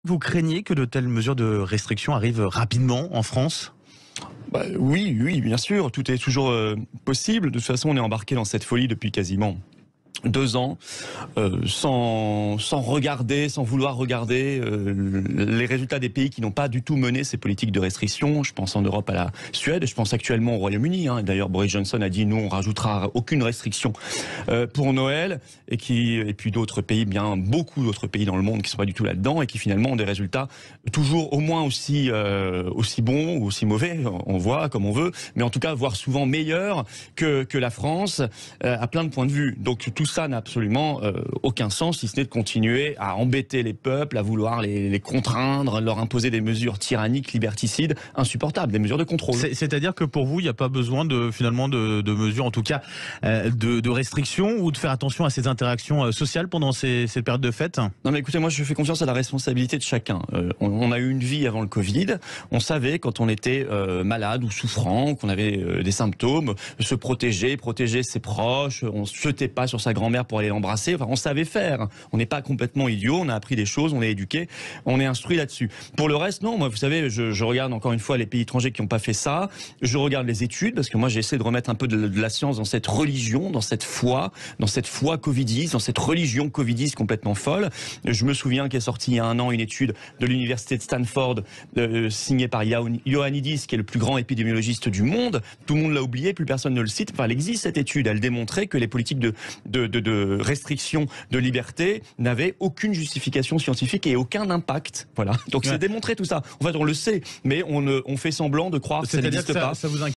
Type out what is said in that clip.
Vous craignez que de telles mesures de restriction arrivent rapidement en France ? Oui, bien sûr, tout est toujours possible. De toute façon, on est embarqué dans cette folie depuis quasiment 2 ans, sans regarder, sans vouloir regarder les résultats des pays qui n'ont pas du tout mené ces politiques de restriction. Je pense en Europe à la Suède, je pense actuellement au Royaume-Uni. D'ailleurs, Boris Johnson a dit nous on rajoutera aucune restriction pour Noël, et puis d'autres pays, beaucoup d'autres pays dans le monde qui sont pas du tout là-dedans et qui finalement ont des résultats toujours au moins aussi bons ou aussi mauvais. On voit comme on veut, mais en tout cas voire souvent meilleurs que la France à plein de points de vue. Donc tout ça n'a absolument aucun sens, si ce n'est de continuer à embêter les peuples, à vouloir les contraindre, leur imposer des mesures tyranniques, liberticides, insupportables, des mesures de contrôle. C'est-à-dire que pour vous, il n'y a pas besoin de mesures, en tout cas de restrictions, ou de faire attention à ces interactions sociales pendant ces périodes de fête ? Non mais écoutez, moi je fais confiance à la responsabilité de chacun. On a eu une vie avant le Covid, on savait quand on était malade ou souffrant, qu'on avait des symptômes, se protéger ses proches, on se jetait pas sur sa grand-mère pour aller l'embrasser, enfin on savait faire. On n'est pas complètement idiot, on a appris des choses, on est éduqué, on est instruit là-dessus. Pour le reste, non, moi vous savez, je regarde encore une fois les pays étrangers qui n'ont pas fait ça, je regarde les études, parce que moi j'essaie de remettre un peu de la science dans cette religion, dans cette foi covidiste, dans cette religion covidiste complètement folle. Je me souviens qu'est sortie il y a 1 an une étude de l'université de Stanford, signée par Ioannidis, qui est le plus grand épidémiologiste du monde. Tout le monde l'a oublié, plus personne ne le cite. Enfin, elle existe cette étude, elle démontrait que les politiques de restriction de liberté n'avaient aucune justification scientifique et aucun impact. Voilà. Donc c'est démontré tout ça. En fait, on le sait, mais on fait semblant de croire que ça n'existe pas. Ça vous inquiète